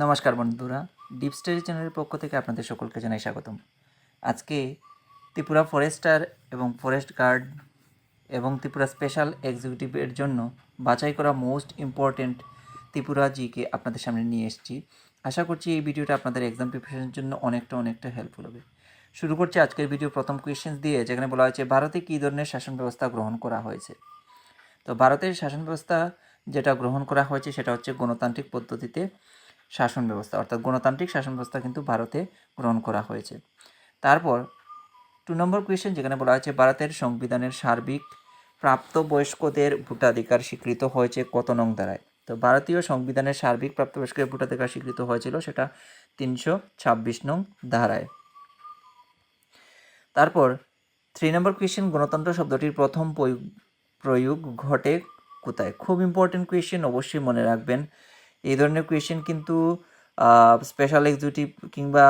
নমস্কার বন্ধুরা, deep study চ্যানেলের পক্ষ থেকে আপনাদের সকলকে জানাই স্বাগতম। আজকে ত্রিপুরা ফরেস্টার এবং ফরেস্ট গার্ড এবং ত্রিপুরা স্পেশাল এক্সিকিউটিভের জন্য বাছাই করা মোস্ট ইম্পর্ট্যান্ট ত্রিপুরা জিকে আপনাদের সামনে নিয়ে এসেছি। আশা করছি এই ভিডিওটা আপনাদের এক্সাম প্রিপারেশনের জন্য অনেকটা হেল্পফুল হবে। শুরু করছি আজকের ভিডিও প্রথম কোয়েশ্চেন দিয়ে, যেখানে বলা হয়েছে ভারতে কী ধরনের শাসন ব্যবস্থা গ্রহণ করা হয়েছে। তো ভারতের শাসন ব্যবস্থা যেটা গ্রহণ করা হয়েছে সেটা হচ্ছে গণতান্ত্রিক পদ্ধতিতে শাসন ব্যবস্থা, অর্থাৎ গণতান্ত্রিক শাসন ব্যবস্থা কিন্তু ভারতে গ্রহণ করা হয়েছে। তারপর 2 নম্বর কোয়েশ্চেন, যেখানে বলা হয়েছে ভারতের সংবিধানের সার্বিক প্রাপ্তবয়স্কদের ভোটাধিকার স্বীকৃত হয়েছে কত নং ধারায়। তো ভারতীয় সংবিধানের সার্বিক প্রাপ্তবয়স্কদের ভোটাধিকার স্বীকৃত হয়েছিল সেটা 326 নং ধারায়। তারপর 3 নম্বর কোয়েশ্চেন, গণতন্ত্র শব্দটির প্রথম প্রয়োগ ঘটে কোথায়। খুব ইম্পর্টেন্ট কোয়েশ্চেন, অবশ্যই মনে রাখবেন। এই ধরনের কোয়েশ্চেন কিন্তু স্পেশাল এক্সিকিউটিভ কিংবা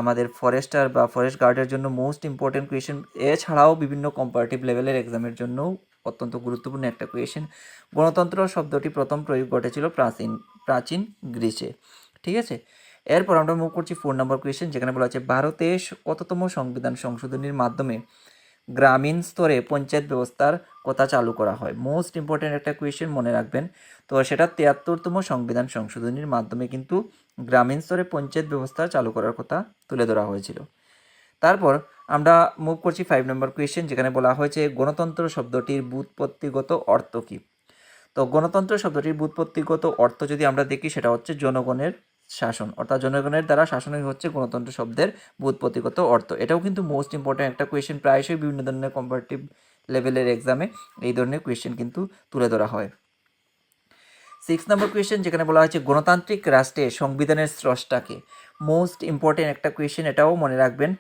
আমাদের ফরেস্টার বা ফরেস্ট গার্ডের জন্য মোস্ট ইম্পর্টেন্ট কোয়েশ্চেন। এছাড়াও বিভিন্ন কম্পারেটিভ লেভেলের এক্সামের জন্যও অত্যন্ত গুরুত্বপূর্ণ একটা কোয়েশ্চেন। গণতন্ত্র শব্দটি প্রথম প্রয়োগ ঘটেছিল প্রাচীন গ্রিসে। ঠিক আছে, এরপর আমরা মুভ করছি 4 নম্বর কোয়েশ্চেন, যেখানে বলা হচ্ছে ভারতে কততম সংবিধান সংশোধনীর মাধ্যমে গ্রামীণ স্তরে পঞ্চায়েত ব্যবস্থার কথা চালু করা হয়। মোস্ট ইম্পর্টেন্ট একটা কোয়েশ্চেন, মনে রাখবেন। তো সেটা 73তম সংবিধান সংশোধনীর মাধ্যমে কিন্তু গ্রামীণ স্তরে পঞ্চায়েত ব্যবস্থা চালু করার কথা তুলে ধরা হয়েছিল। তারপর আমরা মুভ করছি 5 নম্বর কোয়েশ্চেন, যেখানে বলা হয়েছে গণতন্ত্র শব্দটির ব্যুৎপত্তিগত অর্থ কী। তো গণতন্ত্র শব্দটির ব্যুৎপত্তিগত অর্থ যদি আমরা দেখি, সেটা হচ্ছে জনগণের শাসন, অর্থাৎ জনগণের দ্বারা শাসনই হচ্ছে গণতন্ত্র শব্দের ব্যুৎপত্তিগত অর্থ। এটাও কিন্তু মোস্ট ইম্পর্ট্যান্ট একটা কোয়েশ্চেন, প্রায়শই বিভিন্ন ধরনের কম্পারেটিভ লেভেলের এক্সামে এই ধরনের কোয়েশ্চেন কিন্তু তুলে ধরা হয়। 6 নম্বর কোয়েশ্চেন, যেখানে বলা হয়েছে গণতান্ত্রিক রাষ্ট্রে সংবিধানের স্রষ্টাকে। মোস্ট ইম্পর্ট্যান্ট একটা কোয়েশ্চেন, এটাও মনে রাখবেন।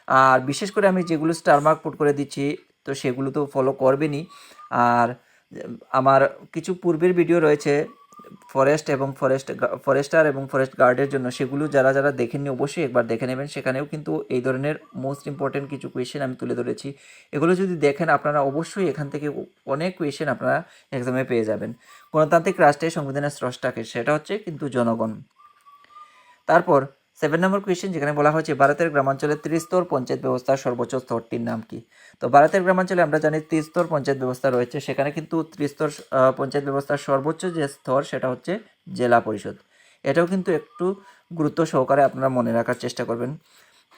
আর বিশেষ করে আমি যেগুলো স্টার মার্ক পুট করে দিচ্ছি, তো সেগুলো তো ফলো করবেনই। আর আমার কিছু পূর্বের ভিডিও রয়েছে ফরেস্টার এবং ফরেস্ট গার্ডের জন্য, সেগুলো যারা দেখেননি অবশ্যই একবার দেখে নেবেন। সেখানেও কিন্তু এই ধরনের মোস্ট ইম্পর্টেন্ট কিছু কোয়েশ্চেন আমি তুলে ধরেছি। এগুলো যদি দেখেন আপনারা, অবশ্যই এখান থেকে অনেক কোয়েশ্চেন আপনারা এক্সামে পেয়ে যাবেন। গণতান্ত্রিক রাষ্ট্রের সংবিধানের স্রষ্টাকে, সেটা হচ্ছে কিন্তু জনগণ। তারপর 7 নম্বর কোয়েশ্চেন, যেখানে বলা হয়েছে ভারতের গ্রামাঞ্চলে ত্রিস্তর পঞ্চায়েত ব্যবস্থার সর্বোচ্চ স্তরটির নাম কি। তো ভারতের গ্রামাঞ্চলে আমরা জানি ত্রিস্তর পঞ্চায়েত ব্যবস্থা রয়েছে, সেখানে কিন্তু ত্রিস্তর পঞ্চায়েত ব্যবস্থার সর্বোচ্চ যে স্তর সেটা হচ্ছে জেলা পরিষদ। এটাও কিন্তু একটু গুরুত্ব সহকারে আপনারা মনে রাখার চেষ্টা করবেন।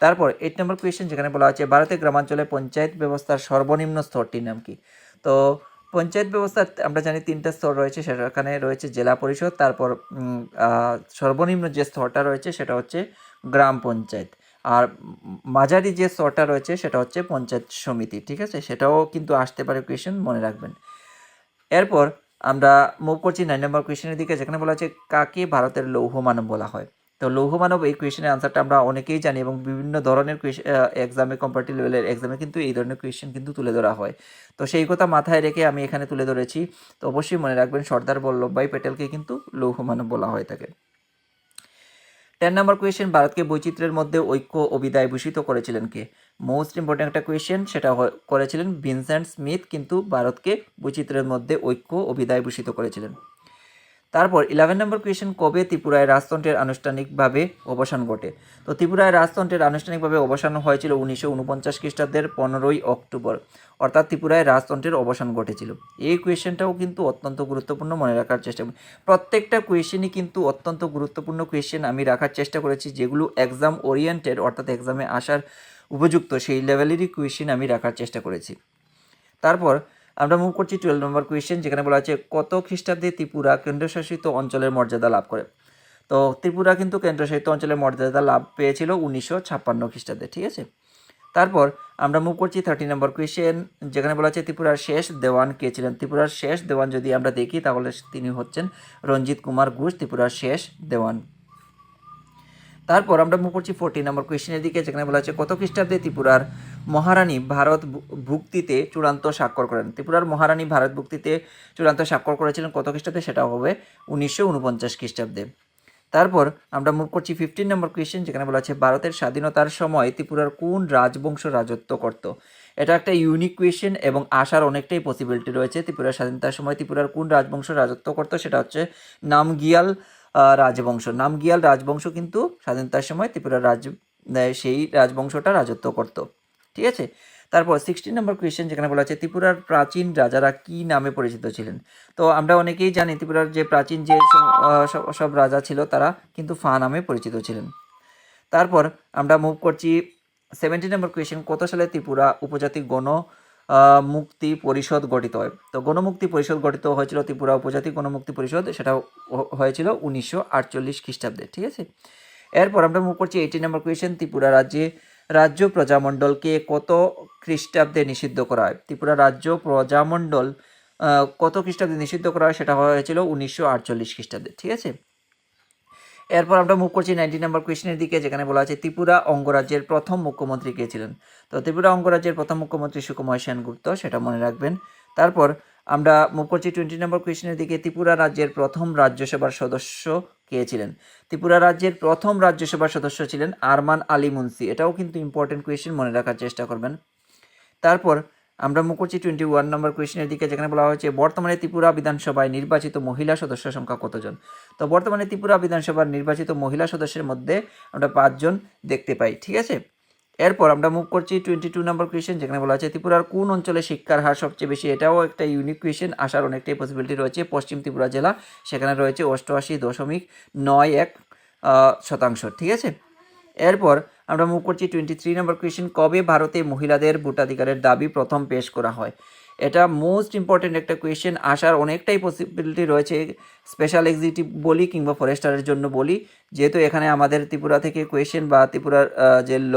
তারপর 8 নম্বর কোয়েশ্চেন, যেখানে বলা হচ্ছে ভারতের গ্রামাঞ্চলে পঞ্চায়েত ব্যবস্থার সর্বনিম্ন স্তরটির নাম কি। তো পঞ্চায়েত ব্যবস্থা আমরা জানি 3টা স্তর রয়েছে, সেখানে রয়েছে জেলা পরিষদ, তারপর সর্বনিম্ন যে স্তরটা রয়েছে সেটা হচ্ছে গ্রাম পঞ্চায়েত, আর মাঝারি যে স্তরটা রয়েছে সেটা হচ্ছে পঞ্চায়েত সমিতি। ঠিক আছে, সেটাও কিন্তু আসতে পারে কোয়েশ্চেন, মনে রাখবেন। এরপর আমরা মুভ করছি 9 নম্বর কোয়েশ্চেনের দিকে, যেখানে বলা হচ্ছে কাকে ভারতের লৌহ মানব বলা হয়। তো লৌহ মানব, এই কোয়েশ্চেনের আনসারটা আমরা অনেকেই জানি এবং বিভিন্ন ধরনের এক্সামে, কম্পারেটিভ লেভেলের এক্সামে কিন্তু এই ধরনের কোয়েশ্চেন কিন্তু তুলে ধরা হয়। তো সেই কথা মাথায় রেখে আমি এখানে তুলে ধরেছি। তো অবশ্যই মনে রাখবেন, সর্দার বল্লভভাই প্যাটেলকে কিন্তু লৌহ মানব বলা হয়ে থাকে। 10 নম্বর কোয়েশ্চেন, ভারতকে বৈচিত্র্যের মধ্যে ঐক্য অভিধায় ভূষিত করেছিলেন কে। মোস্ট ইম্পর্টেন্ট একটা কোয়েশ্চেন, সেটা করেছিলেন ভিনসেন্ট স্মিথ, কিন্তু ভারতকে বৈচিত্র্যের মধ্যে ঐক্য অভিধায় ভূষিত করেছিলেন। তারপর 11 নম্বর কোয়েশ্চেন, কবে ত্রিপুরায় রাজতন্ত্রের আনুষ্ঠানিকভাবে অবসান ঘটে। তো ত্রিপুরায় রাজতন্ত্রের আনুষ্ঠানিকভাবে অবসান হয়েছিল 1949 খ্রিস্টাব্দের 15ই অক্টোবর, অর্থাৎ ত্রিপুরায় রাজতন্ত্রের অবসান ঘটেছিল। এই কোয়েশ্চেনটাও কিন্তু অত্যন্ত গুরুত্বপূর্ণ, মনে রাখার চেষ্টা করুন। প্রত্যেকটা কোয়েশ্চেনই কিন্তু অত্যন্ত গুরুত্বপূর্ণ কোয়েশ্চেন আমি রাখার চেষ্টা করেছি, যেগুলো এক্সাম ওরিয়েন্টেড, অর্থাৎ এক্সামে আসার উপযুক্ত সেই লেভেলেরই কোয়েশ্চেন আমি রাখার চেষ্টা করেছি। তারপর আমরা মুভ করছি 12 নম্বর কোয়েশ্চেন, যেখানে বলা আছে কত খ্রিস্টাব্দে ত্রিপুরা কেন্দ্রশাসিত অঞ্চলের মর্যাদা লাভ করে। তো ত্রিপুরা কিন্তু কেন্দ্রশাসিত অঞ্চলের মর্যাদা লাভ পেয়েছিল 1956 খ্রিস্টাব্দে। ঠিক আছে, তারপর আমরা মুভ করছি 30 নম্বর কোয়েশ্চেন, যেখানে বলা আছে ত্রিপুরার শেষ দেওয়ান কে ছিলেন। ত্রিপুরার শেষ দেওয়ান যদি আমরা দেখি, তাহলে তিনি হচ্ছেন রঞ্জিত কুমার ঘোষ, ত্রিপুরার শেষ দেওয়ান। তারপর আমরা মুভ করছি 40 নম্বর কোয়েশ্চেনের দিকে, যেখানে বলা আছে কত খ্রিস্টাব্দে ত্রিপুরার মহারানী ভারত ভুক্তিতে চূড়ান্ত স্বাক্ষর করেন। ত্রিপুরার মহারানী ভারত ভুক্তিতে চূড়ান্ত স্বাক্ষর করেছিলেন কত খ্রিস্টাব্দে, সেটা হবে 1949 খ্রিস্টাব্দে। তারপর আমরা মুভ করছি 15 নম্বর কোয়েশ্চেন, যেখানে বলা আছে ভারতের স্বাধীনতার সময় ত্রিপুরার কোন রাজবংশ রাজত্ব করত। এটা একটা ইউনিক কোয়েশ্চেন এবং আসার অনেকটাই পসিবিলিটি রয়েছে। ত্রিপুরার স্বাধীনতার সময় ত্রিপুরার কোন রাজবংশ রাজত্ব করত, সেটা হচ্ছে নামগিয়াল রাজবংশ, নামগিয়াল রাজবংশ কিন্তু স্বাধীনতার সময় ত্রিপুরার সেই রাজবংশটা রাজত্ব করত। ঠিক আছে। তারপর 16 নম্বর কোয়েশ্চেন যেখানে বলা আছে ত্রিপুরার প্রাচীন রাজারা কি নামে পরিচিত ছিলেন। তো আমরা অনেকেই জানি ত্রিপুরার যে প্রাচীন যে সব রাজা ছিল তারা কিন্তু ফা নামে পরিচিত ছিলেন। তারপর আমরা মুভ করছি 17 নম্বর কোয়েশ্চেন, কত সালে ত্রিপুরা উপজাতি মুক্তি পরিষদ গঠিত হয়। তো গণমুক্তি পরিষদ গঠিত হয়েছিল ত্রিপুরা উপজাতি গণমুক্তি পরিষদ, সেটা হয়েছিল 1948 খ্রিস্টাব্দে। ঠিক আছে। এরপর আমরা মুভ করছি 18 নম্বর কোয়েশ্চেন, ত্রিপুরা রাজ্য প্রজামণ্ডলকে কত খ্রিস্টাব্দে নিষিদ্ধ করা হয়। ত্রিপুরা রাজ্য প্রজামণ্ডল কত খ্রিস্টাব্দে নিষিদ্ধ করা হয়, সেটা হয়েছিল 1948 খ্রিস্টাব্দে। ঠিক আছে। এরপর আমরা মুভ করছি 19 নম্বর কোয়েশ্চেনের দিকে যেখানে বলা আছে ত্রিপুরা অঙ্গরাজ্যের প্রথম মুখ্যমন্ত্রী কে ছিলেন। তো ত্রিপুরা অঙ্গরাজ্যের প্রথম মুখ্যমন্ত্রী সুকুমার সেনগুপ্ত, সেটা মনে রাখবেন। তারপর আমরা মুভ করছি 20 নম্বর কোয়েশ্চেনের দিকে, ত্রিপুরা রাজ্যের প্রথম রাজ্যসভার সদস্য কে ছিলেন। ত্রিপুরা রাজ্যের প্রথম রাজ্যসভার সদস্য ছিলেন আরমান আলী মুন্সি, এটাও কিন্তু ইম্পর্টেন্ট কোয়েশ্চেন, মনে রাখার চেষ্টা করবেন। তারপর আমরা মুখ করছি 21 নম্বর কোয়েশ্চেনের দিকে যেখানে বলা হয়েছে বর্তমানে ত্রিপুরা বিধানসভায় নির্বাচিত মহিলা সদস্য সংখ্যা কতজন। তো বর্তমানে ত্রিপুরা বিধানসভার নির্বাচিত মহিলা সদস্যের মধ্যে আমরা 5 জন দেখতে পাই। ঠিক আছে। এরপর আমরা মুভ করছি 22 নম্বর কোয়েশ্চেন যেখানে বলা আছে ত্রিপুরার কোন অঞ্চলে শিক্ষার হার সবচেয়ে বেশি। এটাও একটা ইউনিক কোয়েশ্চেন, আসার অনেকটাই পসিবিলিটি রয়েছে। পশ্চিম ত্রিপুরা জেলা, সেখানে রয়েছে 88.91%। ঠিক আছে। এরপর আমরা মুভ করছি 23 নম্বর কোয়েশ্চেন, কবে ভারতে মহিলাদের ভোটাধিকারের দাবি প্রথম পেশ করা হয়। এটা মোস্ট ইম্পর্টেন্ট একটা কোয়েশ্চেন, আসার অনেকটাই পসিবিলিটি রয়েছে। স্পেশাল এক্সিকিউটিভ বলি কিংবা ফরেস্টারের জন্য বলি, যেহেতু এখানে আমাদের ত্রিপুরা থেকে কোয়েশ্চেন বা ত্রিপুরার যে ল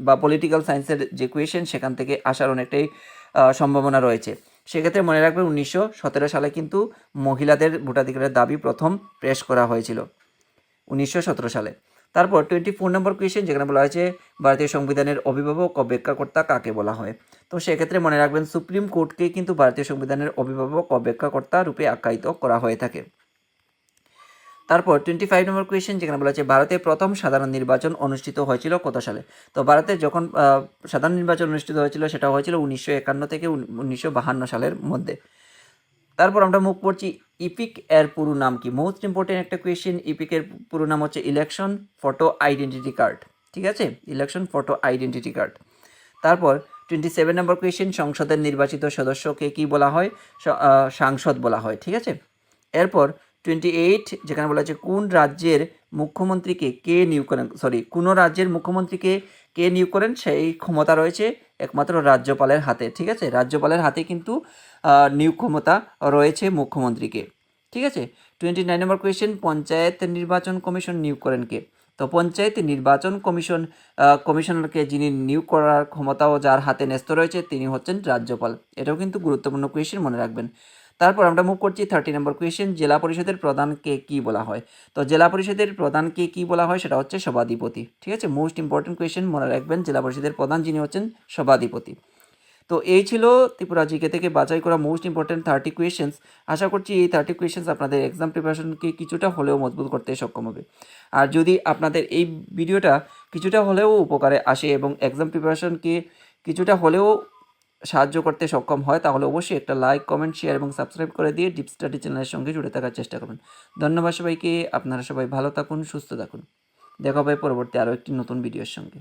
বা পলিটিক্যাল সায়েন্সের যে কোয়েশ্চেন সেখান থেকে আসার অনেকটাই সম্ভাবনা রয়েছে। সেক্ষেত্রে মনে রাখবেন 1917 সালে কিন্তু মহিলাদের ভোটাধিকারের দাবি প্রথম পেশ করা হয়েছিল, 1917 সালে। তারপর 24 নম্বর কোয়েশ্চেন যেখানে বলা হয়েছে ভারতীয় সংবিধানের অভিভাবক ও ব্যাখ্যাকর্তা কাকে বলা হয়। তো সেক্ষেত্রে মনে রাখবেন সুপ্রিম কোর্টকে কিন্তু ভারতীয় সংবিধানের অভিভাবক ও ব্যাখ্যাকর্তা রূপে আখ্যায়িত করা হয়ে থাকে। তারপর 25 নম্বর কোয়েশ্চেন যেখানে বলা হয়েছে ভারতের প্রথম সাধারণ নির্বাচন অনুষ্ঠিত হয়েছিল কত সালে। তো ভারতে যখন সাধারণ নির্বাচন অনুষ্ঠিত হয়েছিল সেটা হয়েছিল 1951 থেকে 1952 সালের মধ্যে। তারপর আমরা মুভ করছি ইপিক এর পুরো নাম কি। মোস্ট ইম্পর্টেন্ট একটা কোয়েশ্চেন, ইপিকের পুরো নাম হচ্ছে ইলেকশন ফটো আইডেন্টিটি কার্ড। ঠিক আছে, ইলেকশন ফটো আইডেন্টিটি কার্ড। তারপর 27 নম্বর কোয়েশ্চেন, সংসদের নির্বাচিত সদস্যকে কি বলা হয়, সাংসদ বলা হয়। ঠিক আছে। এরপর 28 যেখানে বলা হচ্ছে কোন রাজ্যের মুখ্যমন্ত্রীকে কে নিয়োগ করেন, কোনো রাজ্যের মুখ্যমন্ত্রীকে কে নিয়োগ করেন সেই ক্ষমতা রয়েছে একমাত্র রাজ্যপালের হাতে। ঠিক আছে, রাজ্যপালের হাতে কিন্তু নিয়োগ ক্ষমতা রয়েছে মুখ্যমন্ত্রীকে। ঠিক আছে। 29 নম্বর কোয়েশ্চেন, পঞ্চায়েত নির্বাচন কমিশন নিয়োগ করেন কে। তো পঞ্চায়েত নির্বাচন কমিশনারকে যিনি নিয়োগ করার ক্ষমতাও যার হাতে ন্যস্ত রয়েছে তিনি হচ্ছেন রাজ্যপাল। এটাও কিন্তু গুরুত্বপূর্ণ কোয়েশ্চেন, মনে রাখবেন। তারপর আমরা মুভ করছি 30 নম্বর কোয়েশ্চেন, জেলা পরিষদের প্রধানকে কি বলা হয়। তো জেলা পরিষদের প্রধানকে কি বলা হয় সেটা হচ্ছে সভাধিপতি। ঠিক আছে, মোস্ট ইম্পর্টেন্ট কোয়েশ্চেন, মনে রাখবেন জেলা পরিষদের প্রধান যিনি হচ্ছেন সভাধিপতি। তো এই ছিল ত্রিপুরা জিকে থেকে বাছাই করা মোস্ট ইম্পর্টেন্ট 30 কোয়েশ্চেন্স। আশা করছি এই 30 কোয়েশ্চেন্স আপনাদের এক্সাম প্রিপারেশনকে কিছুটা হলেও মজবুত করতে সক্ষম হবে। আর যদি আপনাদের এই ভিডিওটা কিছুটা হলেও উপকারে আসে এবং এক্সাম প্রিপারেশনকে কিছুটা হলেও সাহায্য করতে সক্ষম হয় তাহলে অবশ্যই একটা লাইক, কমেন্ট, শেয়ার এবং সাবস্ক্রাইব করে দিয়ে ডিপ স্টাডি চ্যানেলের সঙ্গে জুড়ে থাকার চেষ্টা করবেন। ধন্যবাদ সবাইকে। আপনারা সবাই ভালো থাকুন, সুস্থ থাকুন। দেখা হবে পরবর্তী আরও একটি নতুন ভিডিওর সঙ্গে।